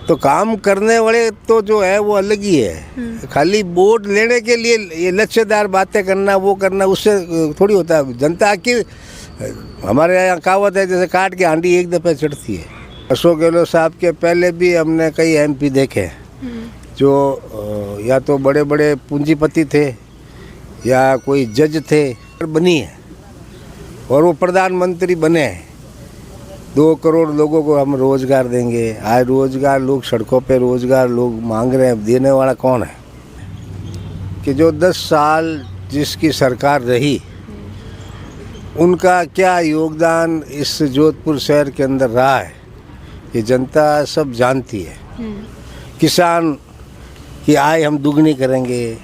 तो काम करने वाले तो जो है वो अलग ही है। खाली वोट लेने के लिए ये लक्ष्यदार बातें करना, वो करना, उससे थोड़ी होता है। जनता की हमारे यहाँ कहावत है, जैसे काट के हांडी एक दफे चढ़ती है। अशोक गहलोत साहब के पहले भी हमने कई MP देखे जो या तो बड़े बड़े पूंजीपति थे या कोई जज थे, बनी है और वो प्रधानमंत्री बने हैं। 2 करोड़ लोगों को हम रोजगार देंगे। आज रोजगार, लोग सड़कों पे रोजगार लोग मांग रहे हैं, देने वाला कौन है? कि जो 10 साल जिसकी सरकार रही, उनका क्या योगदान इस जोधपुर शहर के अंदर रहा है, ये जनता सब जानती है। किसान की आय हम दुगनी करेंगे।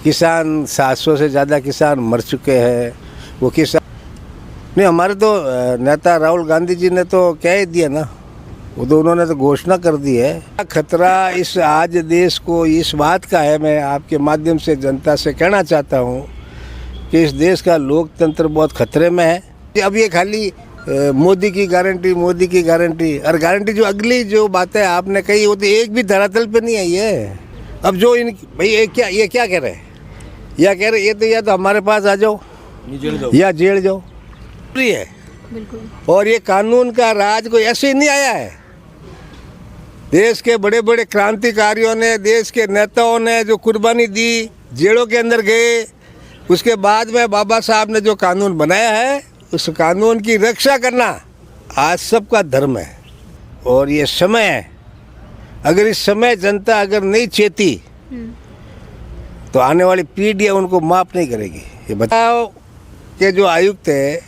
किसान 700 से ज़्यादा किसान मर चुके हैं। वो किसान नहीं, हमारे तो नेता राहुल गांधी जी ने तो कह ही दिया ना, वो तो उन्होंने तो घोषणा कर दी है। खतरा इस आज देश को इस बात का है, मैं आपके माध्यम से जनता से कहना चाहता हूँ कि इस देश का लोकतंत्र बहुत खतरे में है। अब ये खाली मोदी की गारंटी, मोदी की गारंटी, और गारंटी जो अगली जो बातें आपने कही वो तो एक भी धरातल पे नहीं आई है। अब जो इन भाई ये क्या कह रहे हैं, या कह रहे ये तो या तो हमारे पास आ जाओ या जेल जाओ है। बिल्कुल। और ये कानून का राज कोई ऐसे ही नहीं आया है। देश के बड़े बड़े क्रांतिकारियों ने, देश के नेताओं ने जो कुर्बानी दी, जेलों के अंदर गए, उसके बाद में बाबा साहब ने जो कानून बनाया है, उस कानून की रक्षा करना आज सबका धर्म है। और ये समय है, अगर इस समय जनता अगर नहीं चेती तो आने वाली पीढ़ी उनको माफ नहीं करेगी। ये बताओ के जो आयुक्त है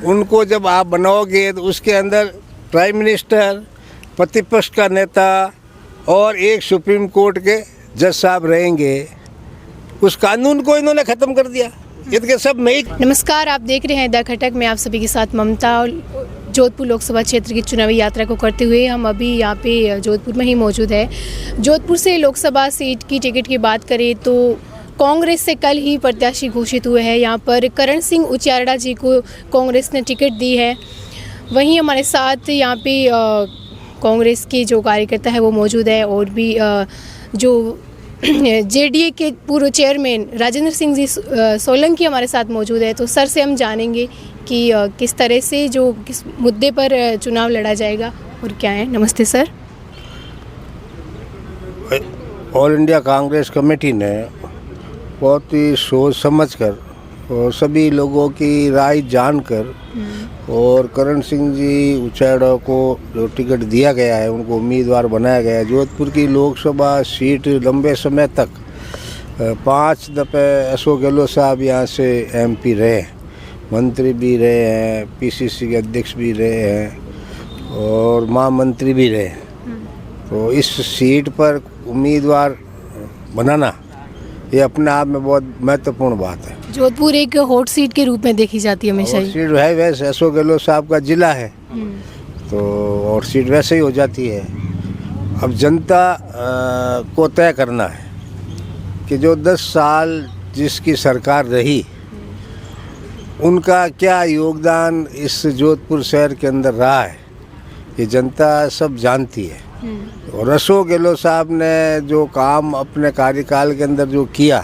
उनको जब आप बनाओगे तो उसके अंदर प्राइम मिनिस्टर, प्रतिपक्ष का नेता और एक सुप्रीम कोर्ट के जज साहब रहेंगे। उस कानून को इन्होंने खत्म कर दिया। ये तो सब नहीं। नमस्कार, आप देख रहे हैं द खटक में आप सभी के साथ ममता। जोधपुर लोकसभा क्षेत्र की चुनावी यात्रा को करते हुए हम अभी यहाँ पे जोधपुर में ही मौजूद है। जोधपुर से लोकसभा सीट की टिकट की बात करें तो कांग्रेस से कल ही प्रत्याशी घोषित हुए हैं। यहाँ पर करण सिंह उचियारड़ा जी को कांग्रेस ने टिकट दी है। वहीं हमारे साथ यहाँ पे कांग्रेस के जो कार्यकर्ता है वो मौजूद है, और भी जो JDA के पूर्व चेयरमैन राजेंद्र सिंह जी सोलंकी हमारे साथ मौजूद है। तो सर से हम जानेंगे कि किस तरह से किस मुद्दे पर चुनाव लड़ा जाएगा और क्या है। नमस्ते sir. All India Congress committee ने बहुत ही सोच समझकर और सभी लोगों की राय जानकर और करण सिंह जी उचियारड़ा को जो टिकट दिया गया है, उनको उम्मीदवार बनाया गया है। जोधपुर की लोकसभा सीट लंबे समय तक 5 दफे अशोक गहलोत साहब यहाँ से MP रहे, मंत्री भी रहे हैं, PCC के अध्यक्ष भी रहे हैं और महामंत्री भी रहे। तो इस सीट पर उम्मीदवार बनाना ये अपने आप में बहुत महत्वपूर्ण बात है। जोधपुर एक हॉट सीट के रूप में देखी जाती है हमेशा ही। सीट है वैसे अशोक गहलोत साहब का जिला है तो और सीट वैसे ही हो जाती है। अब जनता को तय करना है कि जो 10 साल जिसकी सरकार रही, उनका क्या योगदान इस जोधपुर शहर के अंदर रहा है, ये जनता सब जानती है। और अशोक गहलोत साहब ने जो काम अपने कार्यकाल के अंदर जो किया,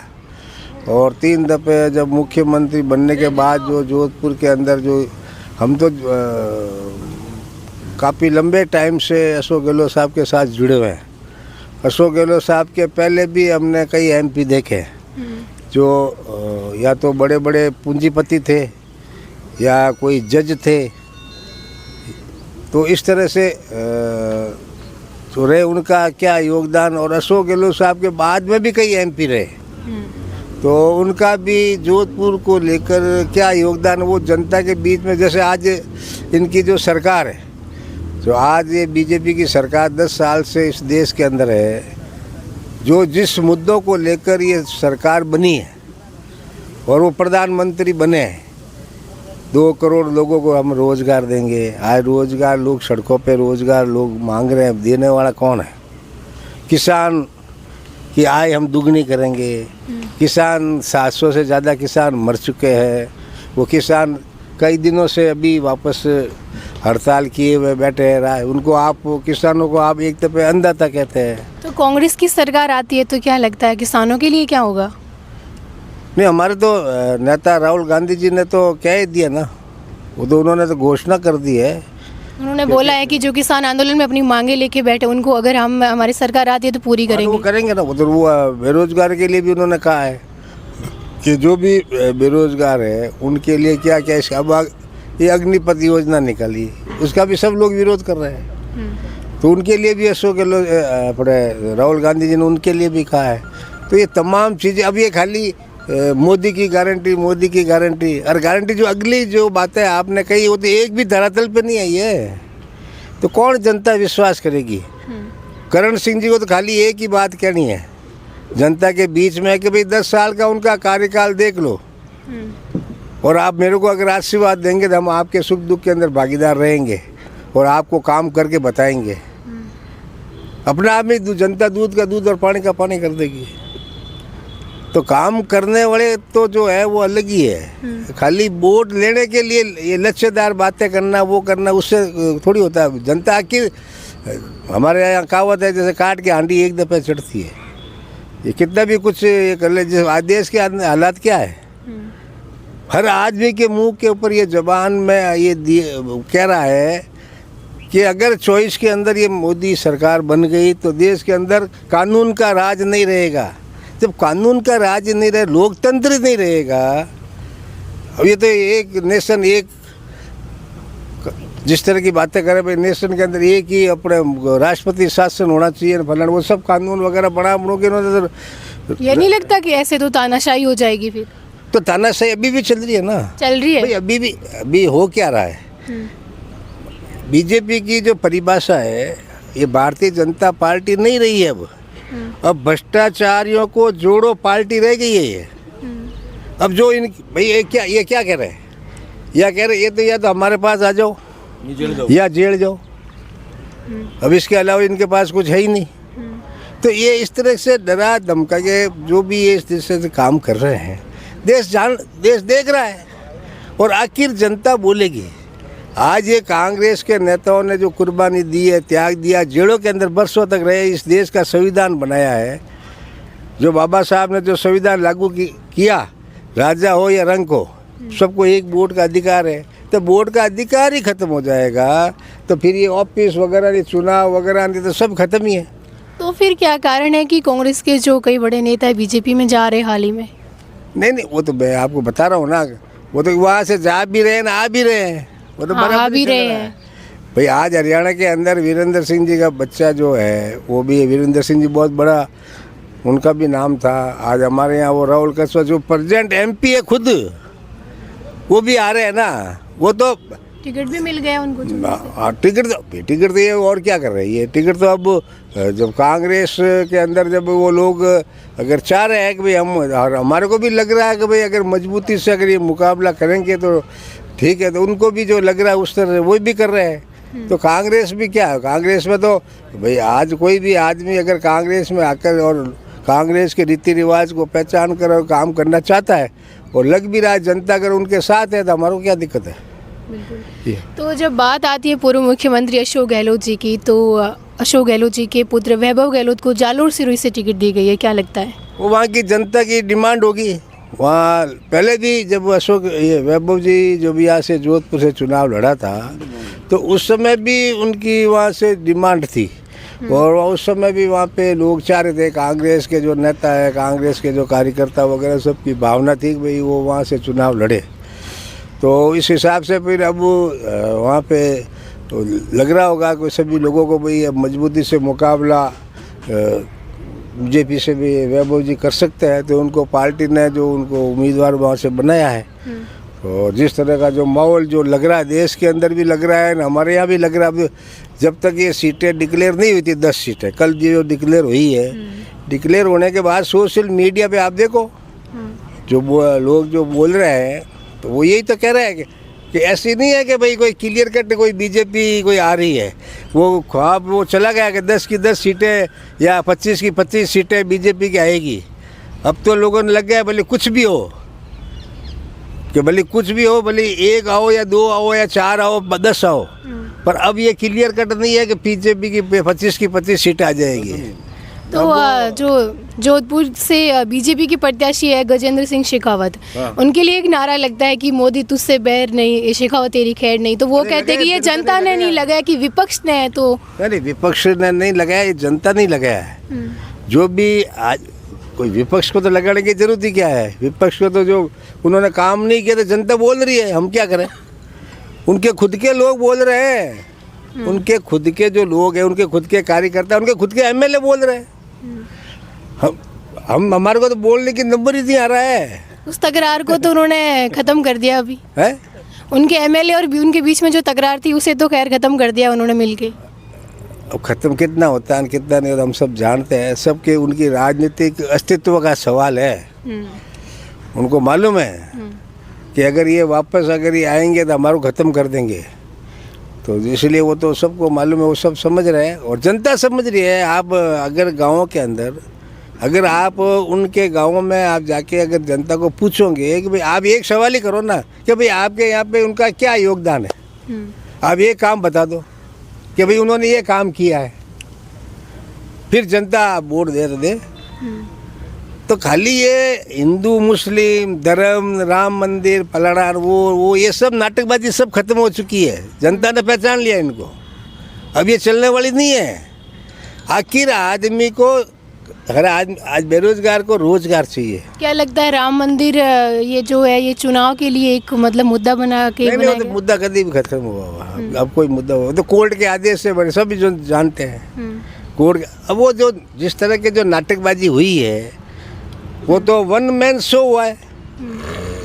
और 3 दफे जब मुख्यमंत्री बनने के बाद जो जोधपुर के अंदर जो हम तो काफ़ी लंबे टाइम से अशोक गहलोत साहब के साथ जुड़े हुए हैं। अशोक गहलोत साहब के पहले भी हमने कई MP देखे जो या तो बड़े बड़े पूंजीपति थे या कोई जज थे। तो इस तरह से तो रहे, उनका क्या योगदान। और अशोक गहलोत साहब के बाद में भी कई MP रहे, तो उनका भी जोधपुर को लेकर क्या योगदान वो जनता के बीच में। जैसे आज इनकी जो सरकार है, जो आज ये BJP की सरकार 10 साल से इस देश के अंदर है, जो जिस मुद्दों को लेकर ये सरकार बनी है और वो प्रधानमंत्री बने हैं, 2 करोड़ लोगों को हम रोजगार देंगे। आज रोजगार, लोग सड़कों पे रोजगार लोग मांग रहे हैं, देने वाला कौन है? किसान की आय हम दुगनी करेंगे। किसान 700 से ज़्यादा किसान मर चुके हैं। वो किसान कई दिनों से अभी वापस हड़ताल किए हुए बैठे हैं, उनको आप किसानों को आप एक तरफ अन्नदाता कहते हैं। तो कांग्रेस की सरकार आती है तो क्या लगता है किसानों के लिए क्या होगा? नहीं, हमारे तो नेता राहुल गांधी जी ने तो कह ही दिया ना, वो तो उन्होंने तो घोषणा कर दी है। उन्होंने बोला है कि जो किसान आंदोलन में अपनी मांगे लेके बैठे उनको अगर हमारी सरकार आती है तो पूरी वो करेंगे। करेंगे ना, उधर वो बेरोजगार के लिए भी उन्होंने कहा है कि जो भी बेरोजगार है उनके लिए क्या क्या इसका अब ये अग्निपथ योजना निकाली, उसका भी सब लोग विरोध कर रहे हैं। तो उनके लिए भी अशोक गहलोत अपने राहुल गांधी जी ने उनके लिए भी कहा है। तो ये तमाम चीज़ें, अब ये खाली मोदी की गारंटी और गारंटी जो अगली जो बातें आपने कही वो तो एक भी धरातल पे नहीं आई है, तो कौन जनता विश्वास करेगी? करण सिंह जी को तो खाली एक ही बात कहनी है जनता के बीच में कि भाई 10 साल का उनका कार्यकाल देख लो और आप मेरे को अगर आशीर्वाद देंगे तो हम आपके सुख दुख के अंदर भागीदार रहेंगे और आपको काम करके बताएंगे। अपना आप में जनता दूध का दूध और पानी का पानी कर देगी। तो काम करने वाले तो जो है वो अलग ही है। खाली वोट लेने के लिए ये लक्ष्यदार बातें करना वो करना उससे थोड़ी होता है। जनता आखिर हमारे यहाँ कहावत है जैसे काट के हांडी एक दफे चढ़ती है। ये कितना भी कुछ ये कर ले, जैसे आज देश के हालात क्या है, हर आदमी के मुंह के ऊपर ये जबान में ये कह रहा है कि अगर 24 के अंदर ये मोदी सरकार बन गई तो देश के अंदर कानून का राज नहीं रहेगा। जब कानून का राज नहीं रहे, लोकतंत्र नहीं रहेगा, अब ये तो एक नेशन एक जिस तरह की बातें करें भाई नेशन के अंदर एक ही अपने राष्ट्रपति शासन होना चाहिए फलाना, वो सब कानून वगैरह बना के ये नहीं लगता कि ऐसे तो तानाशाही हो जाएगी फिर? तो तानाशाही अभी भी चल रही है ना, चल रही है भाई अभी हो क्या रहा है। बीजेपी की जो परिभाषा है ये भारतीय जनता पार्टी नहीं रही है। अब भ्रष्टाचारियों को जोड़ो पार्टी रह गई है ये। अब जो इन भाई ये क्या कह रहे हैं, या कह रहे ये तो या तो हमारे पास आ जाओ या जेल जाओ, अब इसके अलावा इनके पास कुछ है ही नहीं। तो ये इस तरह से डरा धमका के जो भी ये इस तरह से काम कर रहे हैं, देश देख रहा है और आखिर जनता बोलेगी। आज ये कांग्रेस के नेताओं ने जो कुर्बानी दी है, त्याग दिया, जेलों के अंदर बरसों तक रहे, इस देश का संविधान बनाया है, जो बाबा साहब ने जो संविधान लागू किया, राजा हो या रंक हो सबको एक वोट का अधिकार है। तो वोट का अधिकार ही खत्म हो जाएगा तो फिर ये ऑफिस वगैरह नहीं, चुनाव वगैरह नहीं, तो सब खत्म ही है। तो फिर क्या कारण है कि कांग्रेस के जो कई बड़े नेता बीजेपी में जा रहे हाल ही में? नहीं वो तो मैं आपको बता रहा हूँ ना, वो तो वहाँ से जा भी रहे हैं ना आ भी रहे हैं, वो तो आ भी रहे हैं भाई। आज हरियाणा के अंदर वीरेंद्र सिंह जी का बच्चा जो है वो भी है, वीरेंद्र सिंह जी बहुत बड़ा उनका भी नाम था। आज हमारे यहाँ वो राहुल कसवा जो प्रेजेंट MP है खुद, वो भी आ रहे हैं ना। वो तो टिकट भी मिल गया उनको। टिकट तो ये और क्या कर रही है, टिकट तो अब जब कांग्रेस के अंदर जब वो लोग अगर चाह रहे हैं कि भाई हम, और हमारे को भी लग रहा है कि भाई अगर मजबूती से अगर ये मुकाबला करेंगे तो ठीक है, तो उनको भी जो लग रहा है उस तरह वो भी कर रहे हैं। तो कांग्रेस भी क्या है, कांग्रेस में तो भाई आज कोई भी आदमी अगर कांग्रेस में आकर और कांग्रेस के रीति रिवाज को पहचान कर और काम करना चाहता है और लग भी रहा है जनता अगर उनके साथ है तो हमारे को क्या दिक्कत है। तो जब बात आती है पूर्व मुख्यमंत्री अशोक गहलोत जी की, तो अशोक गहलोत जी के पुत्र वैभव गहलोत को जालोर सिरोही से टिकट दी गई है, क्या लगता है? वो वहाँ की जनता की डिमांड होगी। वहाँ पहले भी जब ये वैभव जी जो भी यहाँ से जोधपुर से चुनाव लड़ा था तो उस समय भी उनकी वहाँ से डिमांड थी और उस समय भी वहाँ पे लोग चाह रहे थे, कांग्रेस के जो नेता है, कांग्रेस के जो कार्यकर्ता वगैरह सबकी भावना थी कि भाई वो वहाँ से चुनाव लड़े। तो इस हिसाब से फिर अब वहाँ पे तो लग रहा होगा कि सभी लोगों को भाई अब मजबूती से मुकाबला बीजेपी से भी वैभव जी कर सकते हैं, तो उनको पार्टी ने जो उनको उम्मीदवार वहाँ से बनाया है। तो जिस तरह का जो माहौल जो लग रहा है देश के अंदर भी लग रहा है ना, हमारे यहाँ भी लग रहा है। जब तक ये सीटें डिक्लेयर नहीं हुई थी, 10 सीटें कल जो डिक्लेयर हुई है, डिक्लेयर होने के बाद सोशल मीडिया पे आप देखो जो लोग जो बोल रहे हैं तो वो यही तो कह रहे हैं कि ऐसी नहीं है कि भाई कोई क्लियर कट कोई बीजेपी कोई आ रही है। वो ख्वाब वो चला गया कि 10 की 10 सीटें या 25 की 25 सीटें बीजेपी की आएगी। अब तो लोगों ने लग गया भले कुछ भी हो, कि भले कुछ भी हो, भले 1 आओ या 2 आओ या 4 आओ 10 आओ, पर अब ये क्लियर कट नहीं है कि बीजेपी की 25 की 25 सीट आ जाएगी। तो जो जोधपुर से बीजेपी के प्रत्याशी है गजेंद्र सिंह शेखावत, हाँ। उनके लिए एक नारा लगता है कि मोदी तुझसे बैर नहीं, शेखावत तेरी खैर नहीं। तो वो अरे कहते हैं कि लगाया, ये जनता जनता ने ने नहीं लगाया। लगाया कि विपक्ष ने है। तो नहीं, विपक्ष ने नहीं लगाया, ये जनता नहीं लगाया है। जो भी आज कोई विपक्ष को तो लगाने की जरूरत ही क्या है? विपक्ष को तो जो उन्होंने काम नहीं किया तो जनता बोल रही है, हम क्या करें? उनके खुद के लोग बोल रहे हैं, उनके खुद के जो लोग हैं, उनके खुद के कार्यकर्ता, उनके खुद के एमएलए बोल रहे हैं। हम हमारे को तो बोलने की नंबर ही नहीं आ रहा है। उस तकरार को तो उन्होंने खत्म कर दिया अभी है उनके एमएलए और उनके बीच में जो तकरार थी उसे तो खैर खत्म कर दिया उन्होंने मिलके। अब खत्म कितना होता है कितना नहीं होता हम सब जानते हैं। सबके उनकी राजनीतिक अस्तित्व का सवाल है। उनको मालूम है कि अगर ये आएंगे तो हमारे को ख़त्म कर देंगे, तो इसलिए वो तो सबको मालूम है, वो सब समझ रहे हैं और जनता समझ रही है। आप अगर गाँव के अंदर अगर आप उनके गाँव में आप जाके अगर जनता को पूछोगे कि भाई आप एक सवाल ही करो ना कि भाई आपके यहाँ पे उनका क्या योगदान है, आप ये काम बता दो कि भाई उन्होंने ये काम किया है, फिर जनता वोट दे। तो खाली ये हिंदू मुस्लिम धर्म राम मंदिर फलाना वो ये सब नाटकबाजी सब खत्म हो चुकी है। जनता ने पहचान लिया इनको, अब ये चलने वाली नहीं है। आखिर आदमी को हर आज बेरोजगार को रोजगार चाहिए। क्या लगता है राम मंदिर ये जो है ये चुनाव के लिए एक मतलब मुद्दा बना के नहीं, बनाया तो गया? मुद्दा कभी भी खत्म हुआ हुआ। अब कोई मुद्दा हुआ तो कोर्ट के आदेश से बड़े सभी जो जानते हैं कोर्ट। अब वो जो जिस तरह के जो नाटकबाजी हुई है वो तो 1 मैन शो हुआ है।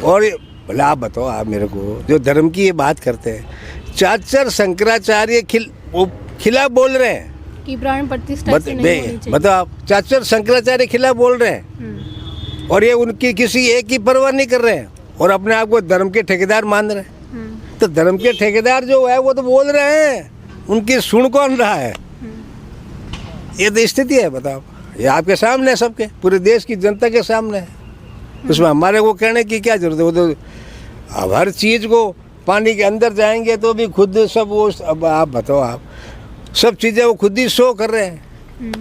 और भले आप बताओ, आप मेरे को जो धर्म की ये बात करते हैं, चाचर शंकराचार्य खिलाफ बोल रहे हैं कि प्राण प्रतिष्ठा से नहीं होनी चाहिए। बताओ आप, चाचर शंकराचार्य खिलाफ बोल रहे हैं और ये उनकी किसी एक की परवाह नहीं कर रहे हैं और अपने आप को धर्म के ठेकेदार मान रहे हैं। तो धर्म के ठेकेदार जो है वो तो बोल रहे हैं, उनकी सुन कौन रहा है? ये तो स्थिति है। बताओ, ये आपके सामने है, सबके पूरे देश की जनता के सामने है। उसमें हमारे को कहने की क्या जरूरत है? वो तो अब हर चीज़ को पानी के अंदर जाएंगे तो भी खुद सब वो, अब आप बताओ, आप सब चीज़ें वो खुद ही शो कर रहे हैं,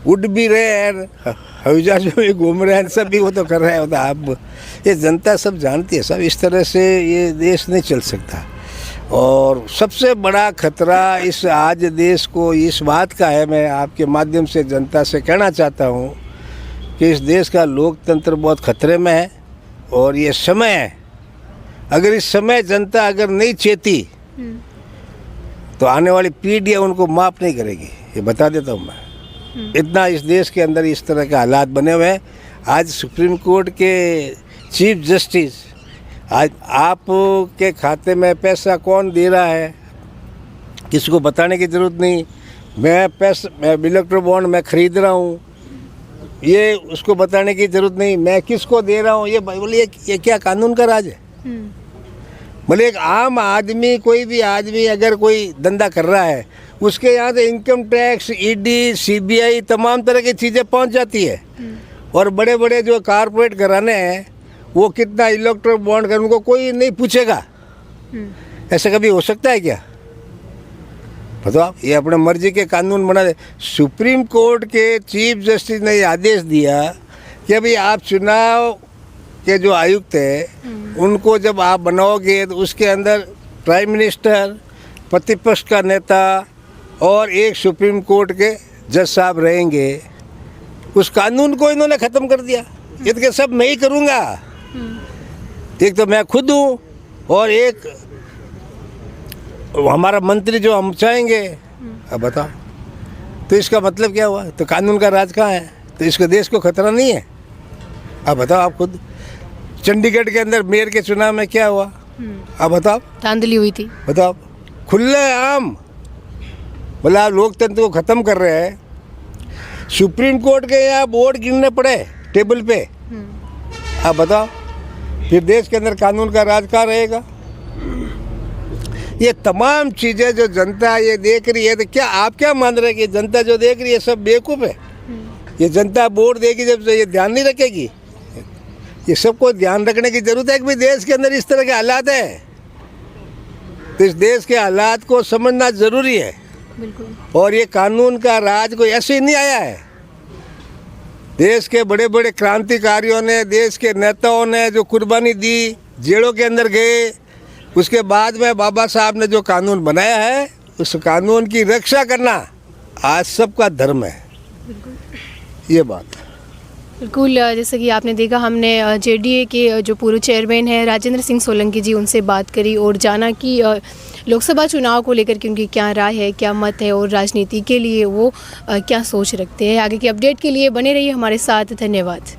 उड़ भी रहे हैं, हवाई जहाज में भी घूम रहे हैं, सब भी वो तो कर रहे हैं। तो आप ये जनता सब जानती है। सब इस तरह से ये देश नहीं चल सकता। और सबसे बड़ा खतरा इस आज देश को इस बात का है, मैं आपके माध्यम से जनता से कहना चाहता हूँ कि इस देश का लोकतंत्र बहुत खतरे में है। और ये समय है, अगर इस समय जनता अगर नहीं चेती तो आने वाली पीढ़ियाँ उनको माफ़ नहीं करेगी, ये बता देता हूँ मैं। इतना इस देश के अंदर इस तरह के हालात बने हुए हैं। आज सुप्रीम कोर्ट के चीफ जस्टिस, आज आप के खाते में पैसा कौन दे रहा है किसी को बताने की ज़रूरत नहीं। मैं इलेक्ट्रो बॉन्ड मैं ख़रीद रहा हूँ, ये उसको बताने की ज़रूरत नहीं। मैं किसको दे रहा हूँ ये बोलिए, ये क्या कानून का राज है? बोले एक आम आदमी, कोई भी आदमी अगर कोई धंधा कर रहा है, उसके यहाँ से इनकम टैक्स, ईडी, सीबीआई तमाम तरह की चीज़ें पहुँच जाती है। और बड़े बड़े जो कारपोरेट घराने हैं वो कितना इलेक्ट्रो बॉन्ड कर, उनको कोई नहीं पूछेगा। ऐसा कभी हो सकता है क्या? बताओ आप, ये अपने मर्जी के कानून बना दे। सुप्रीम कोर्ट के चीफ जस्टिस ने ये आदेश दिया कि भाई आप चुनाव के जो आयुक्त हैं उनको जब आप बनाओगे तो उसके अंदर प्राइम मिनिस्टर, प्रतिपक्ष का नेता और एक सुप्रीम कोर्ट के जज साहब रहेंगे। उस कानून को इन्होंने ख़त्म कर दिया। ये तो सब मैं ही करूँगा। एक तो मैं खुद हूँ और एक हमारा मंत्री जो हम चाहेंगे। अब बताओ, तो इसका मतलब क्या हुआ? तो कानून का राज कहाँ है? तो इसको देश को खतरा नहीं है? अब बताओ आप खुद। चंडीगढ़ के अंदर मेयर के चुनाव में क्या हुआ? अब बताओ, धांधली हुई थी। बताओ, खुले आम, बोले आप लोकतंत्र को ख़त्म कर रहे हैं। सुप्रीम कोर्ट के यहाँ वोट गिनने पड़े टेबल पे। अब बताओ, फिर देश के अंदर कानून का राज कहाँ रहेगा? ये तमाम चीज़ें जो जनता ये देख रही है, तो क्या आप क्या मान रहे हैं कि जनता जो देख रही है सब बेवकूफ़ है? ये जनता वोट देगी जब ये ध्यान नहीं रखेगी। ये सबको ध्यान रखने की जरूरत है कि भाई देश के अंदर इस तरह के हालात है, तो इस देश के हालात को समझना ज़रूरी है। बिल्कुल। और ये कानून का राज कोई ऐसे ही नहीं आया है। देश के बड़े बड़े क्रांतिकारियों ने, देश के नेताओं ने जो कुर्बानी दी, जेलों के अंदर गए, उसके बाद में बाबा साहब ने जो कानून बनाया है, उस कानून की रक्षा करना आज सबका धर्म है। ये बात बिल्कुल, जैसे कि आपने देखा, हमने जेडीए के जो पूर्व चेयरमैन हैं राजेंद्र सिंह सोलंकी जी, उनसे बात करी और जाना कि लोकसभा चुनाव को लेकर के उनकी क्या राय है, क्या मत है और राजनीति के लिए वो क्या सोच रखते हैं। आगे की अपडेट के लिए बने रहिए हमारे साथ। धन्यवाद।